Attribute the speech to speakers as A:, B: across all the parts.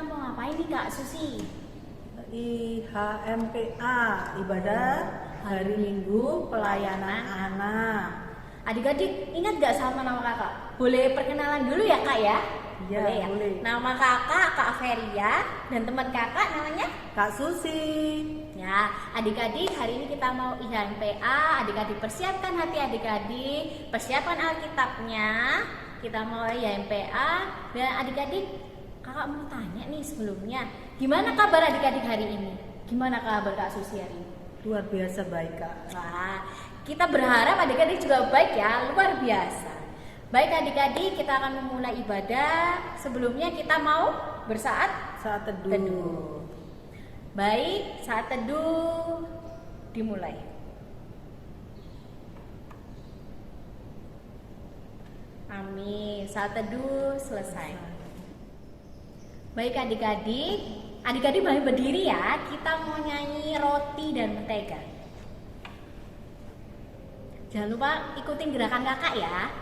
A: mau ngapain nih Kak Susi?
B: IHMPA, ibadah hari Minggu pelayanan anak.
A: Adik-adik ingat gak sama nama kakak? Boleh perkenalan dulu ya Kak ya?
B: Iya,
A: Boleh ya?
B: boleh.
A: Nama kakak Kak Feria dan teman kakak namanya?
B: Kak Susi.
A: Ya, adik-adik hari ini kita mau IHMPA. Adik-adik persiapkan hati adik-adik, persiapkan Alkitabnya. Kita mau IHMPA dan adik-adik kakak mau tanya nih sebelumnya, gimana kabar adik-adik hari ini? Gimana kabar Kak Susi hari ini?
B: Luar biasa baik, Kak.
A: Wah, kita berharap adik-adik juga baik ya, luar biasa. Baik adik-adik, kita akan memulai ibadah. Sebelumnya kita mau bersaat
B: Saat teduh.
A: teduh. Baik, saat teduh dimulai. Amin. Saat teduh selesai. Baik adik-adik boleh berdiri ya. Kita mau nyanyi roti dan mentega. Jangan lupa ikutin gerakan kakak ya.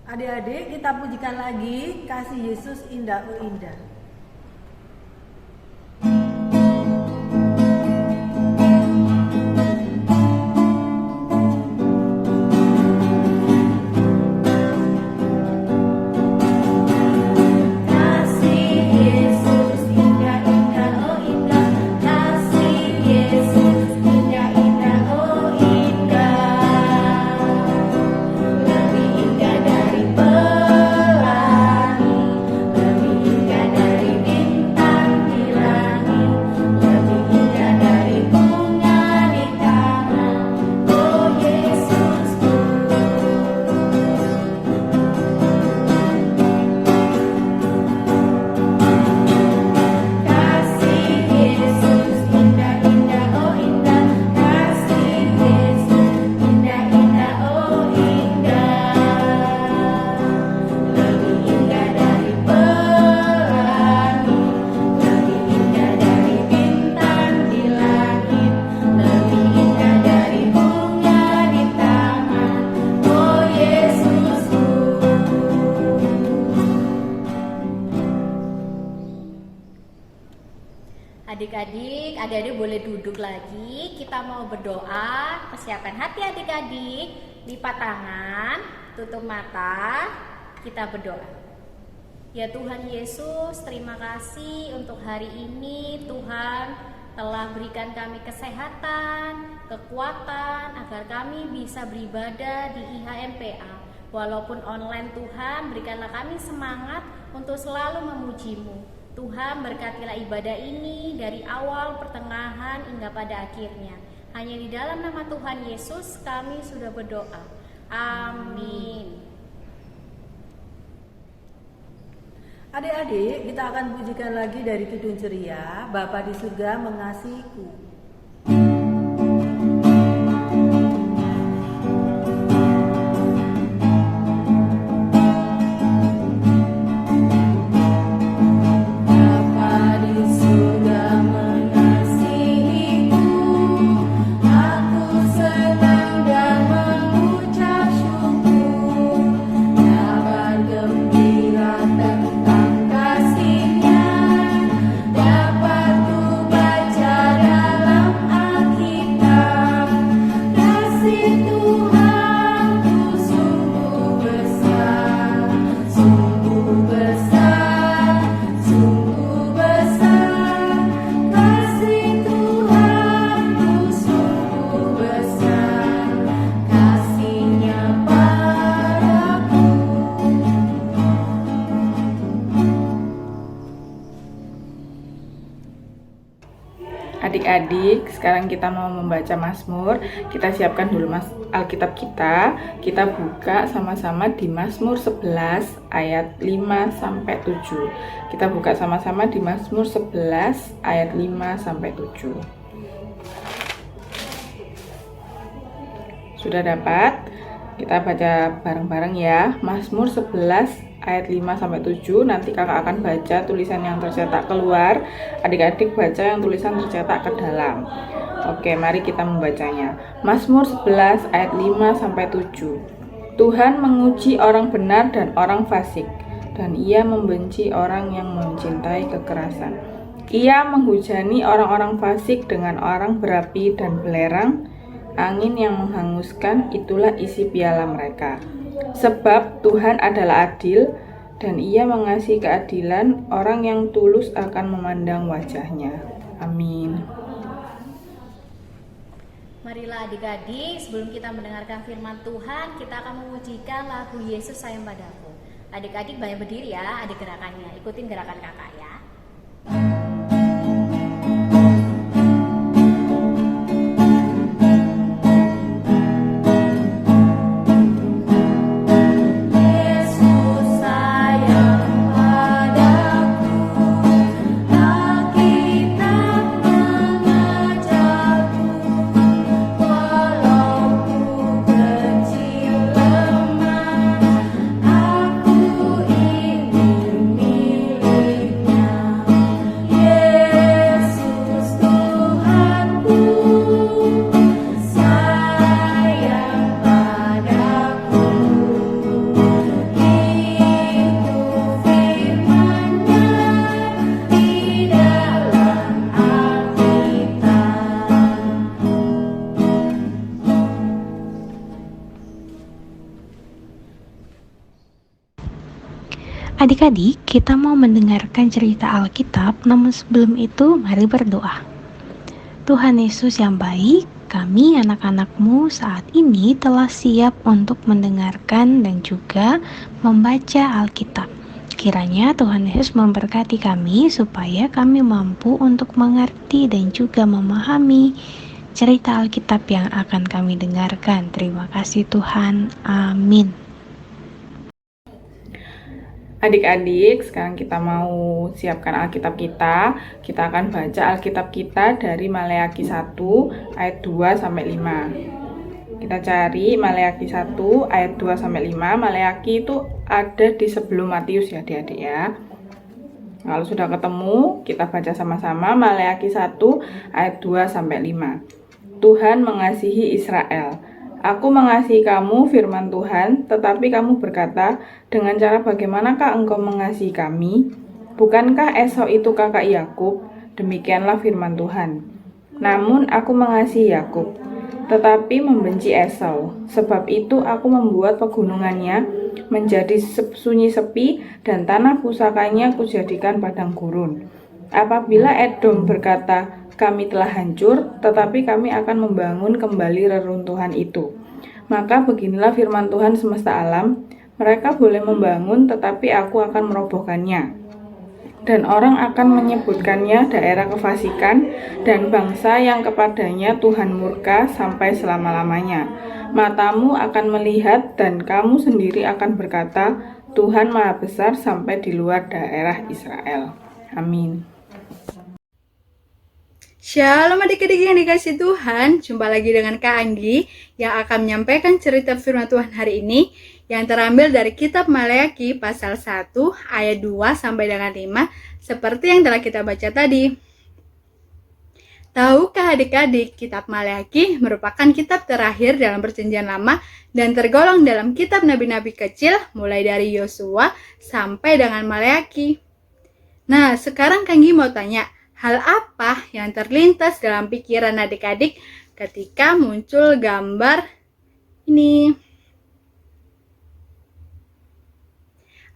B: Adik-adik, kita pujikan lagi kasih Yesus indah oh indah.
A: Adik-adik boleh duduk lagi. Kita mau berdoa. Persiapkan hati adik-adik. Lipat tangan, tutup mata. Kita berdoa. Ya Tuhan Yesus, terima kasih untuk hari ini. Tuhan telah berikan kami kesehatan, kekuatan agar kami bisa beribadah di IHMPA. Walaupun online Tuhan, berikanlah kami semangat untuk selalu memuji-Mu. Tuhan berkatilah ibadah ini dari awal, pertengahan, hingga pada akhirnya. Hanya di dalam nama Tuhan Yesus kami sudah berdoa. Amin.
B: Adik-adik, kita akan pujikan lagi dari Kidung Ceria, Bapa di surga mengasihiku.
C: Bapa di surga mengasihiku. Adik-adik, sekarang kita mau membaca Mazmur. Kita siapkan dulu Alkitab kita. Kita buka sama-sama di Mazmur 11 ayat 5 sampai 7. Kita buka sama-sama di Mazmur 11 ayat 5 sampai 7. Sudah dapat? Kita baca bareng-bareng ya. Mazmur 11 ayat 5 sampai 7. Nanti kakak akan baca tulisan yang tercetak keluar. Adik-adik baca yang tulisan tercetak ke dalam. Oke, mari kita membacanya. Mazmur 11 ayat 5 sampai 7. Tuhan menguji orang benar dan orang fasik, dan Ia membenci orang yang mencintai kekerasan. Ia menghujani orang-orang fasik dengan orang berapi dan belerang. Angin yang menghanguskan, itulah isi piala mereka. Sebab Tuhan adalah adil, dan Ia mengasihi keadilan. Orang yang tulus akan memandang wajah-Nya. Amin.
A: Marilah adik-adik, sebelum kita mendengarkan firman Tuhan, kita akan memujikan lagu Yesus Sayang Padaku. Adik-adik banyak berdiri ya, ada gerakannya. Ikutin gerakan kakak ya.
D: Adik-adik, kita mau mendengarkan cerita Alkitab, namun sebelum itu mari berdoa. Tuhan Yesus yang baik, kami anak-anak-Mu saat ini telah siap untuk mendengarkan dan juga membaca Alkitab. Kiranya Tuhan Yesus memberkati kami supaya kami mampu untuk mengerti dan juga memahami cerita Alkitab yang akan kami dengarkan. Terima kasih Tuhan. Amin.
C: Adik-adik, sekarang kita mau siapkan Alkitab kita. Kita akan baca Alkitab kita dari Maleakhi 1 ayat 2 sampai 5. Kita cari Maleakhi 1 ayat 2 sampai 5. Maleakhi itu ada di sebelum Matius ya, adik-adik ya. Kalau sudah ketemu, kita baca sama-sama Maleakhi 1 ayat 2 sampai 5. Tuhan mengasihi Israel. Aku mengasihi kamu, firman Tuhan, tetapi kamu berkata, dengan cara bagaimanakah engkau mengasihi kami? Bukankah Esau itu kakak Yakub? Demikianlah firman Tuhan. Namun aku mengasihi Yakub, tetapi membenci Esau. Sebab itu aku membuat pegunungannya menjadi sunyi sepi, dan tanah pusakanya kujadikan padang gurun. Apabila Edom berkata, kami telah hancur, tetapi kami akan membangun kembali reruntuhan itu. Maka beginilah firman Tuhan semesta alam, mereka boleh membangun, tetapi aku akan merobohkannya. Dan orang akan menyebutkannya daerah kefasikan, dan bangsa yang kepadanya Tuhan murka sampai selama-lamanya. Matamu akan melihat, dan kamu sendiri akan berkata, Tuhan Maha Besar sampai di luar daerah Israel. Amin.
E: Shalom adik-adik yang dikasih Tuhan, jumpa lagi dengan Kak Anggi yang akan menyampaikan cerita firman Tuhan hari ini yang terambil dari kitab Maleakhi pasal 1 ayat 2 sampai dengan 5 seperti yang telah kita baca tadi. Tahukah adik-adik, kitab Maleakhi merupakan kitab terakhir dalam perjanjian lama dan tergolong dalam kitab nabi-nabi kecil mulai dari Yosua sampai dengan Maleakhi. Nah, sekarang Kak Anggi mau tanya, hal apa yang terlintas dalam pikiran adik-adik ketika muncul gambar ini?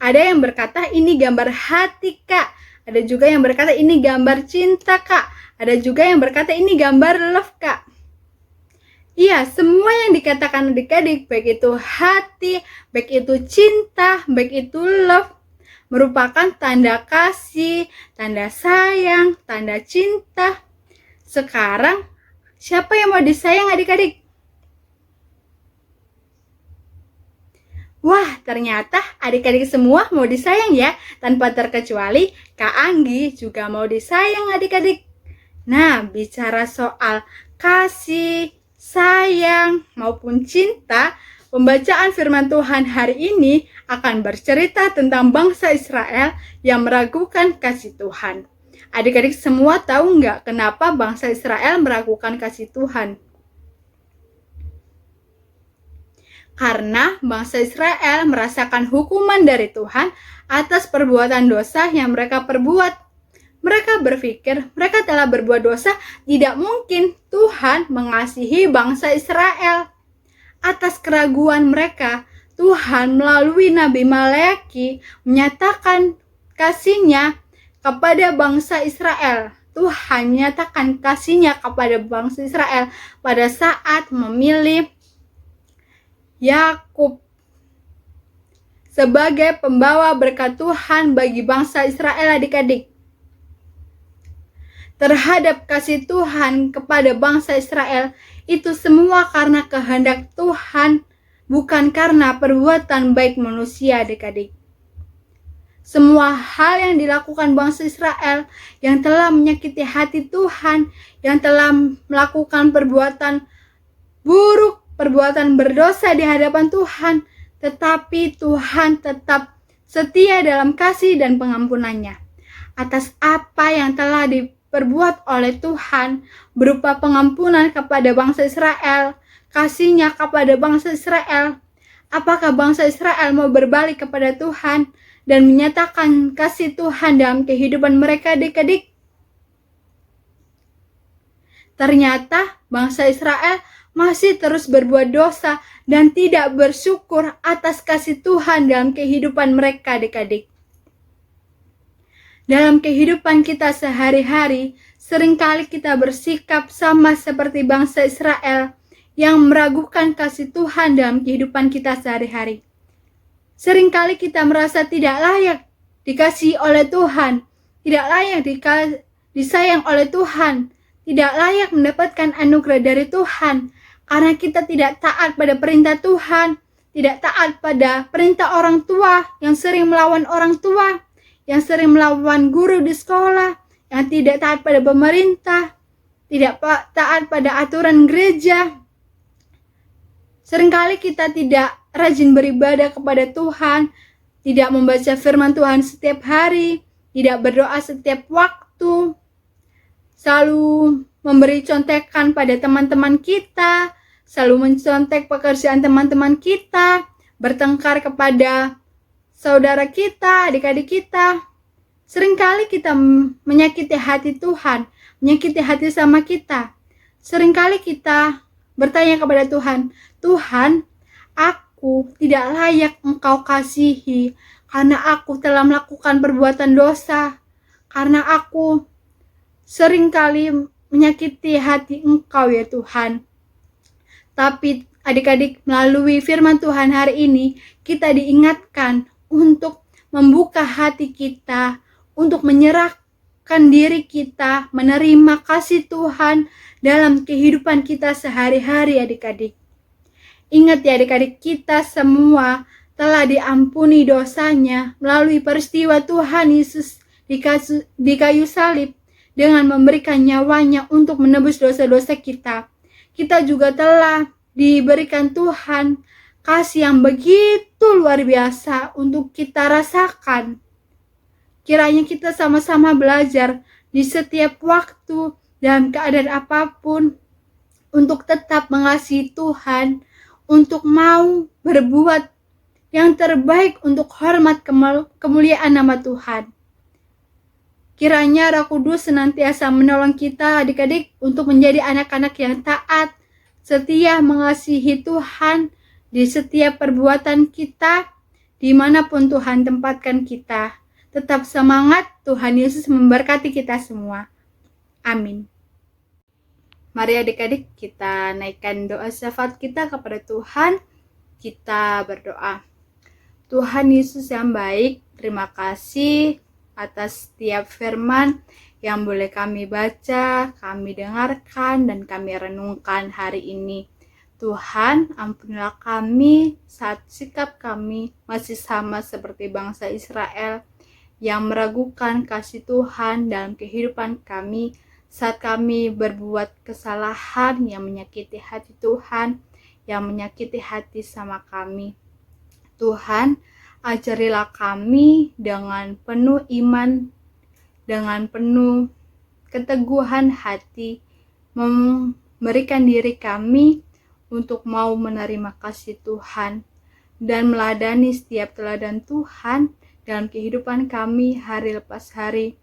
E: Ada yang berkata ini gambar hati Kak. Ada juga yang berkata ini gambar cinta Kak. Ada juga yang berkata ini gambar love Kak. Iya, semua yang dikatakan adik-adik, baik itu hati, baik itu cinta, baik itu love, merupakan tanda kasih, tanda sayang, tanda cinta. Sekarang, siapa yang mau disayang adik-adik? Wah, ternyata adik-adik semua mau disayang ya, tanpa terkecuali Kak Anggi juga mau disayang adik-adik. Nah, bicara soal kasih, sayang, maupun cinta, pembacaan firman Tuhan hari ini akan bercerita tentang bangsa Israel yang meragukan kasih Tuhan. Adik-adik semua tahu nggak kenapa bangsa Israel meragukan kasih Tuhan? Karena bangsa Israel merasakan hukuman dari Tuhan atas perbuatan dosa yang mereka perbuat. Mereka berpikir mereka telah berbuat dosa, tidak mungkin Tuhan mengasihi bangsa Israel. Atas keraguan mereka, Tuhan melalui Nabi Maleaki menyatakan kasih-Nya kepada bangsa Israel. Tuhan menyatakan kasih-Nya kepada bangsa Israel pada saat memilih Yakub sebagai pembawa berkat Tuhan bagi bangsa Israel adik-adik. Terhadap kasih Tuhan kepada bangsa Israel, itu semua karena kehendak Tuhan, bukan karena perbuatan baik manusia adik-adik. Semua hal yang dilakukan bangsa Israel yang telah menyakiti hati Tuhan, yang telah melakukan perbuatan buruk, perbuatan berdosa di hadapan Tuhan, tetapi Tuhan tetap setia dalam kasih dan pengampunannya. Atas apa yang telah diperbuat oleh Tuhan berupa pengampunan kepada bangsa Israel, kasih-Nya kepada bangsa Israel, apakah bangsa Israel mau berbalik kepada Tuhan dan menyatakan kasih Tuhan dalam kehidupan mereka adik-adik? Ternyata bangsa Israel masih terus berbuat dosa dan tidak bersyukur atas kasih Tuhan dalam kehidupan mereka adik-adik. Dalam kehidupan kita sehari-hari, seringkali kita bersikap sama seperti bangsa Israel yang meragukan kasih Tuhan dalam kehidupan kita sehari-hari. Seringkali kita merasa tidak layak dikasihi oleh Tuhan, tidak layak disayang oleh Tuhan, tidak layak mendapatkan anugerah dari Tuhan, karena kita tidak taat pada perintah Tuhan, tidak taat pada perintah orang tua, yang sering melawan orang tua, yang sering melawan guru di sekolah, yang tidak taat pada pemerintah, tidak taat pada aturan gereja. Seringkali kita tidak rajin beribadah kepada Tuhan, tidak membaca firman Tuhan setiap hari, tidak berdoa setiap waktu, selalu memberi contekan pada teman-teman kita, selalu mencontek pekerjaan teman-teman kita, bertengkar kepada saudara kita, adik-adik kita. Seringkali kita menyakiti hati Tuhan, menyakiti hati sama kita. Seringkali kita bertanya kepada Tuhan, Tuhan, aku tidak layak Engkau kasihi, karena aku telah melakukan perbuatan dosa, karena aku seringkali menyakiti hati Engkau ya Tuhan. Tapi adik-adik, melalui firman Tuhan hari ini, kita diingatkan untuk membuka hati kita, untuk menyerahkan diri kita, menerima kasih Tuhan dalam kehidupan kita sehari-hari adik-adik. Ingat ya adik-adik, kita semua telah diampuni dosanya melalui peristiwa Tuhan Yesus di kayu salib dengan memberikan nyawanya untuk menebus dosa-dosa kita. Kita juga telah diberikan Tuhan kasih yang begitu luar biasa untuk kita rasakan. Kiranya kita sama-sama belajar di setiap waktu dalam keadaan apapun untuk tetap mengasihi Tuhan, untuk mau berbuat yang terbaik untuk hormat kemuliaan nama Tuhan. Kiranya Roh Kudus senantiasa menolong kita adik-adik untuk menjadi anak-anak yang taat, setia mengasihi Tuhan di setiap perbuatan kita, dimanapun Tuhan tempatkan kita. Tetap semangat, Tuhan Yesus memberkati kita semua. Amin. Mari adik-adik kita naikkan doa syafaat kita kepada Tuhan. Kita berdoa. Tuhan Yesus yang baik, terima kasih atas setiap firman yang boleh kami baca, kami dengarkan, dan kami renungkan hari ini. Tuhan, ampunilah kami saat sikap kami masih sama seperti bangsa Israel yang meragukan kasih Tuhan dalam kehidupan kami saat kami berbuat kesalahan yang menyakiti hati Tuhan, yang menyakiti hati sama kami. Tuhan, ajarilah kami dengan penuh iman, dengan penuh keteguhan hati, memberikan diri kami untuk mau menerima kasih Tuhan dan meladani setiap teladan Tuhan dalam kehidupan kami hari lepas hari,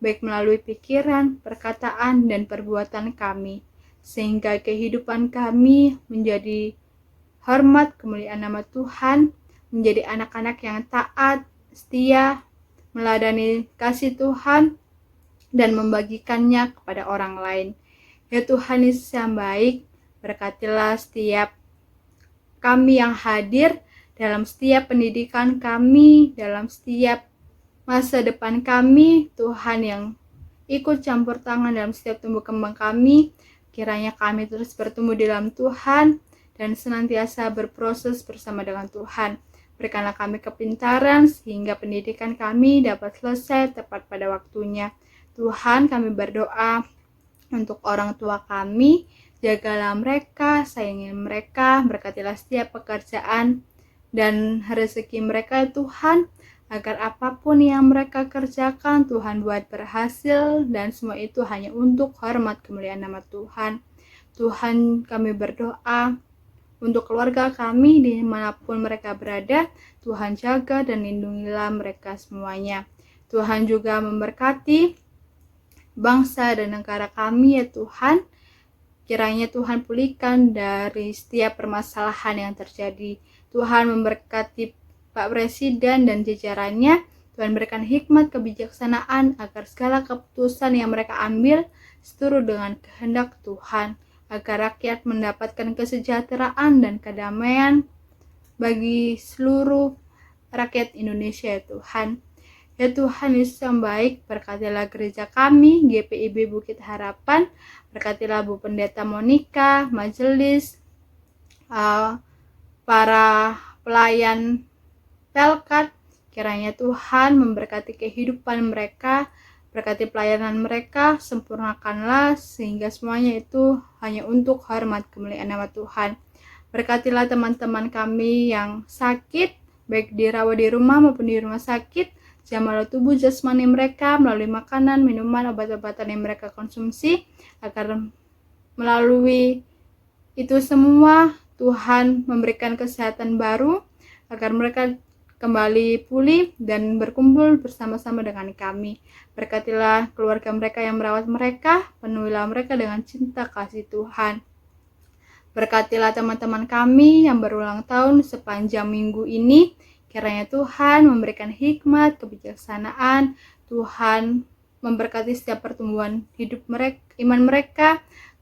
E: baik melalui pikiran, perkataan, dan perbuatan kami, sehingga kehidupan kami menjadi hormat kemuliaan nama Tuhan, menjadi anak-anak yang taat, setia, meladani kasih Tuhan, dan membagikannya kepada orang lain. Ya Tuhan Yesus yang baik, berkatilah setiap kami yang hadir dalam setiap pendidikan kami, dalam setiap masa depan kami, Tuhan yang ikut campur tangan dalam setiap tumbuh kembang kami. Kiranya kami terus bertumbuh di dalam Tuhan dan senantiasa berproses bersama dengan Tuhan. Berikanlah kami kepintaran sehingga pendidikan kami dapat selesai tepat pada waktunya. Tuhan, kami berdoa untuk orang tua kami, jagalah mereka, sayangi mereka, berkatilah setiap pekerjaan dan rezeki mereka Tuhan, agar apapun yang mereka kerjakan Tuhan buat berhasil, dan semua itu hanya untuk hormat kemuliaan nama Tuhan. Tuhan, kami berdoa untuk keluarga kami dimanapun mereka berada, Tuhan jaga dan lindungilah mereka semuanya. Tuhan juga memberkati bangsa dan negara kami ya Tuhan. Kiranya Tuhan pulihkan dari setiap permasalahan yang terjadi. Tuhan memberkati Pak Presiden dan jajarannya. Tuhan berikan hikmat kebijaksanaan agar segala keputusan yang mereka ambil seturut dengan kehendak Tuhan, agar rakyat mendapatkan kesejahteraan dan kedamaian bagi seluruh rakyat Indonesia ya Tuhan. Ya Tuhan Yesus yang baik, berkatilah gereja kami, GPIB Bukit Harapan, berkatilah Bu Pendeta Monica, majelis, para pelayan Pelkat. Kiranya Tuhan memberkati kehidupan mereka, berkati pelayanan mereka, sempurnakanlah sehingga semuanya itu hanya untuk hormat kemuliaan nama Tuhan. Berkatilah teman-teman kami yang sakit, baik dirawat di rumah maupun di rumah sakit, jamalah tubuh jasmani mereka melalui makanan, minuman, obat-obatan yang mereka konsumsi, agar melalui itu semua Tuhan memberikan kesehatan baru, agar mereka kembali pulih dan berkumpul bersama-sama dengan kami. Berkatilah keluarga mereka yang merawat mereka, penuhilah mereka dengan cinta kasih Tuhan. Berkatilah teman-teman kami yang berulang tahun sepanjang minggu ini. Kiranya Tuhan memberikan hikmat, kebijaksanaan, Tuhan memberkati setiap pertumbuhan hidup mereka, iman mereka,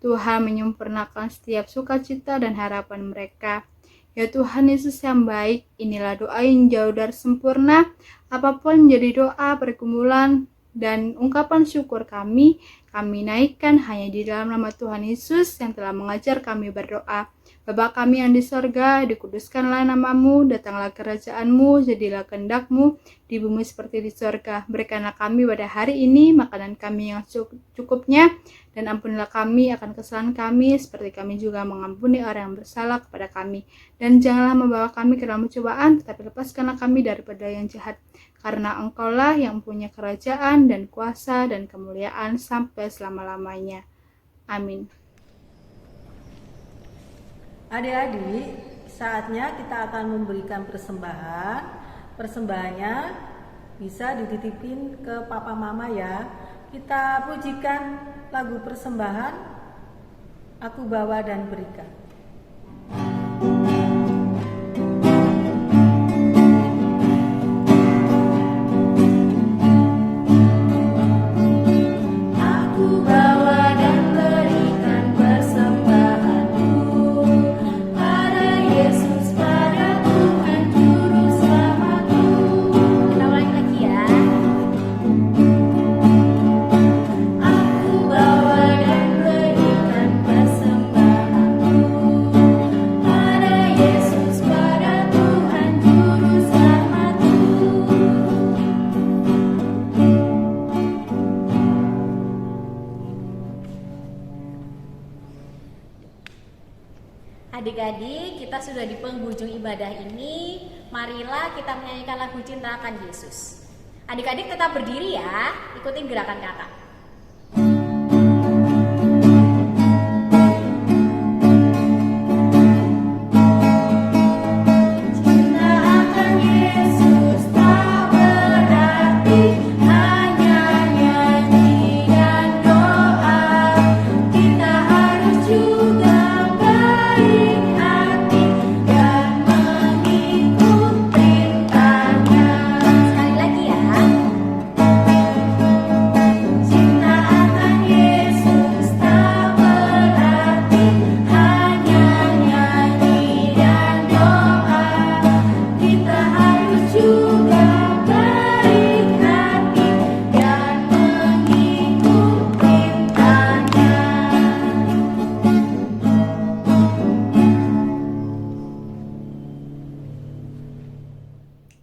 E: Tuhan menyempurnakan setiap sukacita dan harapan mereka. Ya Tuhan Yesus yang baik, inilah doa yang jauh dari sempurna, apapun menjadi doa, pergumulan, dan ungkapan syukur kami naikkan hanya di dalam nama Tuhan Yesus yang telah mengajar kami berdoa. Bapa kami yang di sorga, dikuduskanlah namamu, datanglah kerajaanmu, jadilah kehendakmu di bumi seperti di sorga. Berikanlah kami pada hari ini makanan kami yang cukupnya, dan ampunilah kami akan kesalahan kami, seperti kami juga mengampuni orang yang bersalah kepada kami. Dan janganlah membawa kami ke dalam cobaan, tetapi lepaskanlah kami daripada yang jahat. Karena Engkaulah yang punya kerajaan dan kuasa dan kemuliaan sampai selama-lamanya. Amin.
B: Adik-adik, saatnya kita akan memberikan persembahan. Persembahannya bisa dititipin ke papa mama ya. Kita pujikan lagu persembahan, Aku Bawa dan Berikan.
A: Adik-adik, kita sudah di penghujung ibadah ini. Marilah kita menyanyikan lagu Cinta Akan Yesus. Adik-adik tetap berdiri ya, ikutin gerakan kakak.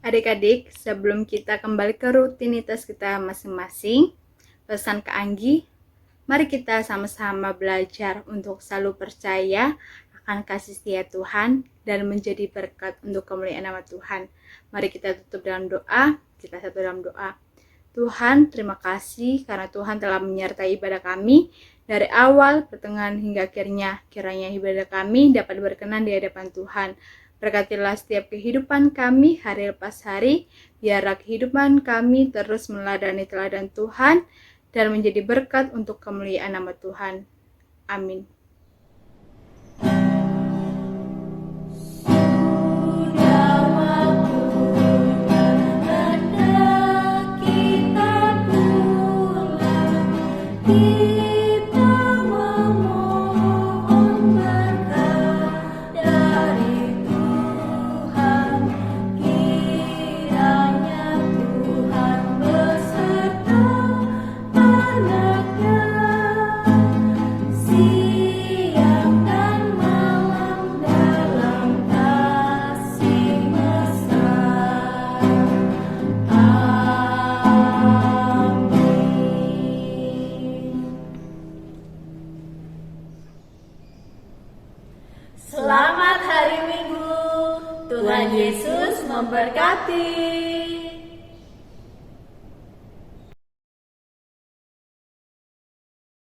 E: Adik-adik, sebelum kita kembali ke rutinitas kita masing-masing, pesan ke Anggi, mari kita sama-sama belajar untuk selalu percaya akan kasih setia Tuhan dan menjadi berkat untuk kemuliaan nama Tuhan. Mari kita tutup dalam doa, kita satu dalam doa. Tuhan, terima kasih karena Tuhan telah menyertai ibadah kami dari awal, pertengahan hingga akhirnya. Kiranya ibadah kami dapat berkenan di hadapan Tuhan. Berkatilah setiap kehidupan kami hari lepas hari, biarlah kehidupan kami terus meneladani teladan Tuhan dan menjadi berkat untuk kemuliaan nama Tuhan. Amin.
A: Selamat hari Minggu. Tuhan Yesus memberkati.